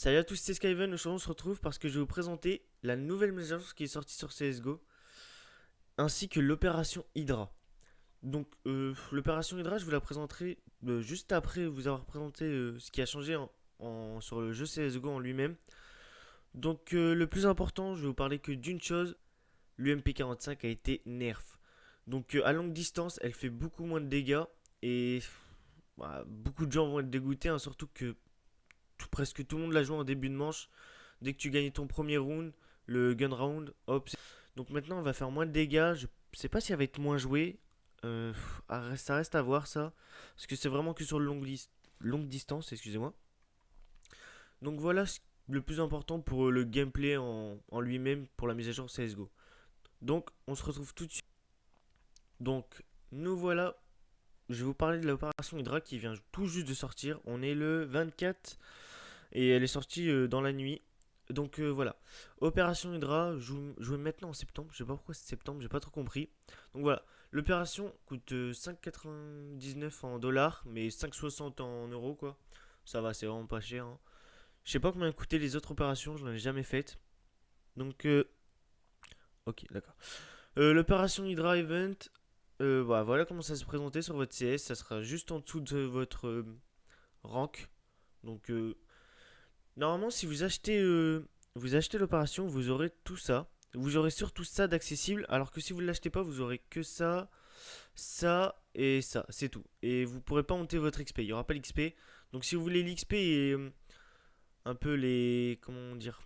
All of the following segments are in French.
Salut à tous, c'est Skyven. Aujourd'hui, on se retrouve parce que je vais vous présenter la nouvelle mise à jour qui est sortie sur CSGO ainsi que l'opération Hydra. Donc, l'opération Hydra, je vous la présenterai juste après vous avoir présenté ce qui a changé sur le jeu CSGO en lui-même. Donc, le plus important, je vais vous parler que d'une chose, l'UMP45 a été nerf. Donc, à longue distance, elle fait beaucoup moins de dégâts et beaucoup de gens vont être dégoûtés, hein, surtout que presque tout le monde l'a joué en début de manche. Dès que tu gagnes ton premier round, le gun round, hop. Donc maintenant, on va faire moins de dégâts. Je sais pas si elle va être moins jouée. Ça reste à voir ça. Parce que c'est vraiment que sur longue distance, excusez-moi. Donc voilà le plus important pour le gameplay en lui-même pour la mise à jour CSGO. Donc on se retrouve tout de suite. Donc nous voilà. Je vais vous parler de l'opération Hydra qui vient tout juste de sortir. On est le 24 et elle est sortie dans la nuit. Donc voilà, Opération Hydra, jouer maintenant en septembre, je sais pas pourquoi c'est septembre, j'ai pas trop compris. Donc voilà, l'opération coûte 5,99 en dollars, mais 5,60 en euros quoi. Ça va, c'est vraiment pas cher, hein. Je sais pas combien coûtaient les autres opérations, je n'en ai jamais faites. Donc ok, d'accord. L'opération Hydra Event, voilà comment ça se présentait sur votre CS, ça sera juste en dessous de votre rank. Donc normalement, si vous achetez l'opération, vous aurez tout ça. Vous aurez surtout ça d'accessible, alors que si vous ne l'achetez pas, vous aurez que ça, ça et ça, c'est tout. Et vous pourrez pas monter votre XP, il n'y aura pas l'XP. Donc si vous voulez l'XP et un peu les... Comment dire,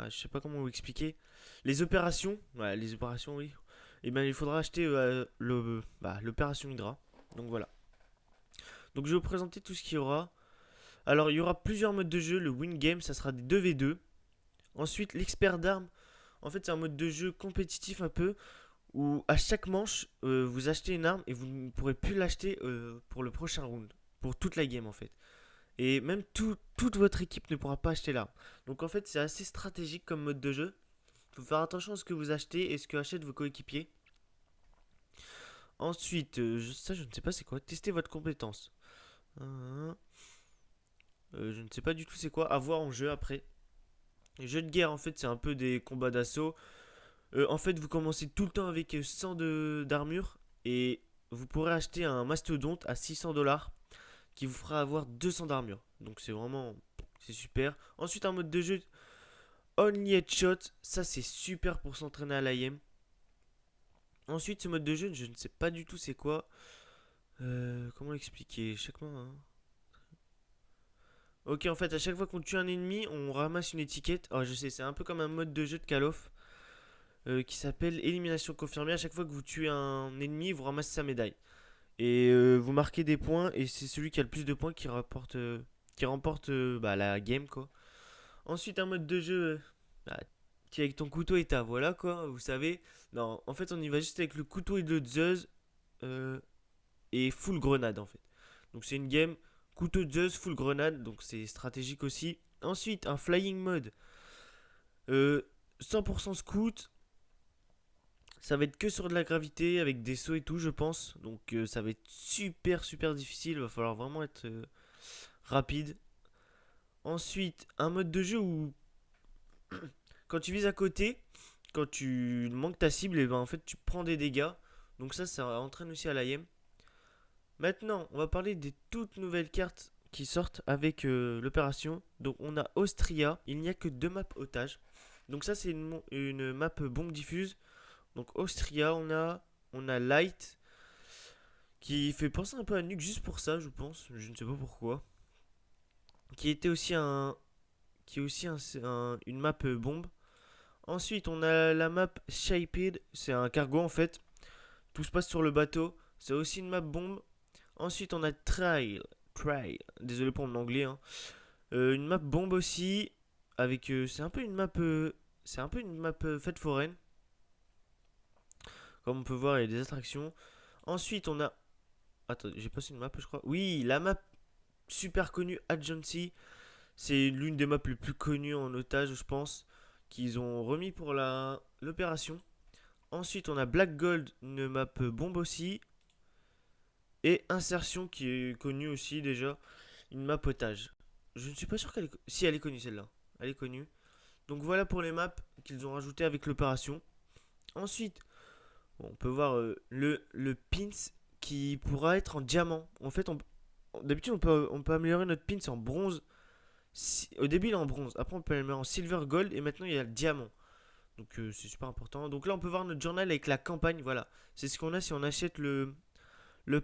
je sais pas comment vous expliquer. Les opérations, ouais, les opérations, oui. Et bien il faudra acheter l'opération Hydra. Donc voilà. Donc je vais vous présenter tout ce qu'il y aura. Alors il y aura plusieurs modes de jeu. Le win game, ça sera des 2v2. Ensuite, l'expert d'armes, en fait, c'est un mode de jeu compétitif un peu où à chaque manche, vous achetez une arme et vous ne pourrez plus l'acheter pour le prochain round, pour toute la game en fait. Et même toute votre équipe ne pourra pas acheter l'arme. Donc en fait, c'est assez stratégique comme mode de jeu. Il faut faire attention à ce que vous achetez et ce que achètent vos coéquipiers. Ensuite, ça je ne sais pas c'est quoi. Testez votre compétence. Je ne sais pas du tout c'est quoi. À voir en jeu après. Les jeux de guerre, en fait, c'est un peu des combats d'assaut. En fait, vous commencez tout le temps avec 100 d'armure et vous pourrez acheter un mastodonte à 600 dollars qui vous fera avoir 200 d'armure. Donc c'est super. Ensuite, un mode de jeu Only Headshot, ça c'est super pour s'entraîner à l'IM. Ensuite, ce mode de jeu, je ne sais pas du tout c'est quoi. Comment l'expliquer? Chaque fois, hein. Ok, en fait, à chaque fois qu'on tue un ennemi, on ramasse une étiquette. Oh, je sais, c'est un peu comme un mode de jeu de Call of. Qui s'appelle élimination confirmée. À chaque fois que vous tuez un ennemi, vous ramassez sa médaille. Et vous marquez des points, et c'est celui qui a le plus de points qui remporte la game, quoi. Ensuite, un mode de jeu bah, qui est avec ton couteau et ta voilà, quoi, vous savez. Non, en fait, on y va juste avec le couteau et le Zeus et full grenade, en fait. Donc, c'est une game couteau Zeus, full grenade, donc c'est stratégique aussi. Ensuite, un flying mode 100% scout. Ça va être que sur de la gravité avec des sauts et tout, je pense. Donc ça va être super difficile. Il va falloir vraiment être rapide. Ensuite, un mode de jeu où quand tu vises à côté, quand tu manques ta cible, et ben en fait tu prends des dégâts. Donc ça entraîne aussi à l'AM. Maintenant, on va parler des toutes nouvelles cartes qui sortent avec l'opération. Donc on a Austria. Il n'y a que 2 maps otages. Donc ça c'est une map bombe diffuse. Donc Austria, on a Light qui fait penser un peu à Nuke juste pour ça, je pense. Je ne sais pas pourquoi. Qui était aussi qui est aussi une map bombe. Ensuite, on a la map Shaped, c'est un cargo en fait. Tout se passe sur le bateau. C'est aussi une map bombe. Ensuite, on a Trail. Désolé pour mon anglais, hein. Une map bombe aussi avec c'est un peu une map fête foraine. Comme on peut voir, il y a des attractions. Ensuite, on a... Attends, j'ai passé une map, je crois. Oui, la map super connue, Agency. C'est l'une des maps les plus connues en otage, je pense, qu'ils ont remis pour l'opération. Ensuite, on a Black Gold, une map bombe aussi. Et Insertion, qui est connue aussi déjà. Une map otage. Je ne suis pas sûr si elle est connue celle-là. elle est connue. Donc voilà pour les maps qu'ils ont rajouté avec l'opération. Ensuite, bon, on peut voir le pins qui pourra être en diamant. En fait, d'habitude, on peut améliorer notre pins en bronze. Au début, il est en bronze. Après, on peut l'améliorer en silver, gold. Et maintenant, il y a le diamant. Donc, c'est super important. Donc là, on peut voir notre journal avec la campagne. Voilà. C'est ce qu'on a si on achète le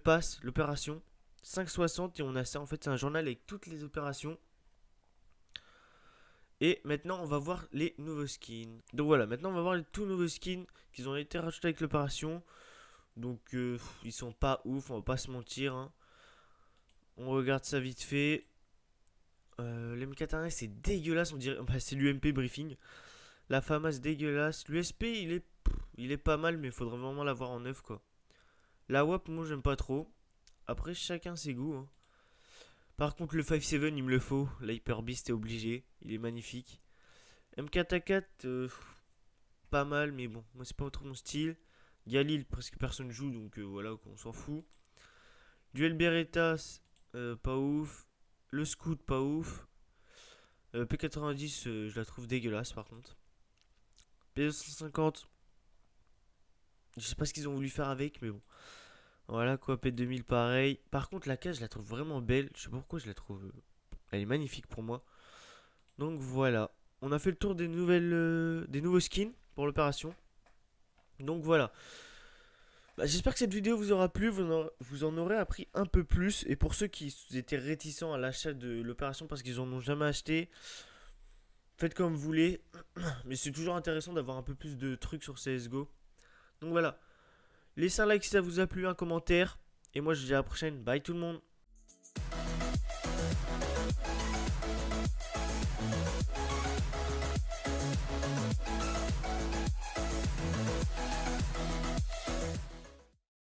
pass, l'opération. 5,60 et on a ça. En fait, c'est un journal avec toutes les opérations. Et maintenant, on va voir les nouveaux skins. Donc voilà, maintenant, on va voir les tout nouveaux skins qui ont été rajoutés avec l'opération. Donc, ils sont pas ouf, on va pas se mentir, hein. On regarde ça vite fait. L'M4 c'est dégueulasse, on dirait. Bah, c'est l'UMP briefing. La FAMAS dégueulasse. L'USP, il est pas mal, mais il faudrait vraiment l'avoir en neuf, quoi. La WAP, moi, j'aime pas trop. Après, chacun ses goûts, hein. Par contre, le 5.7, il me le faut. L'Hyper Beast est obligé. Il est magnifique. M4A4, pas mal, mais bon, moi, c'est pas trop mon style. Galil, presque personne joue, donc voilà, on s'en fout. Duel Beretta, pas ouf. Le Scout, pas ouf. P90, je la trouve dégueulasse, par contre. P250, je sais pas ce qu'ils ont voulu faire avec, mais bon. Voilà quoi, P2000 pareil. Par contre, la cage, je la trouve vraiment belle. Je sais pas pourquoi je la trouve. Elle est magnifique pour moi. Donc voilà. On a fait le tour des nouveaux skins pour l'opération. Donc voilà. Bah, j'espère que cette vidéo vous aura plu. Vous en aurez appris un peu plus. Et pour ceux qui étaient réticents à l'achat de l'opération parce qu'ils en ont jamais acheté, faites comme vous voulez. Mais c'est toujours intéressant d'avoir un peu plus de trucs sur CSGO. Donc voilà. Laissez un like si ça vous a plu, un commentaire. Et moi je vous dis à la prochaine. Bye tout le monde.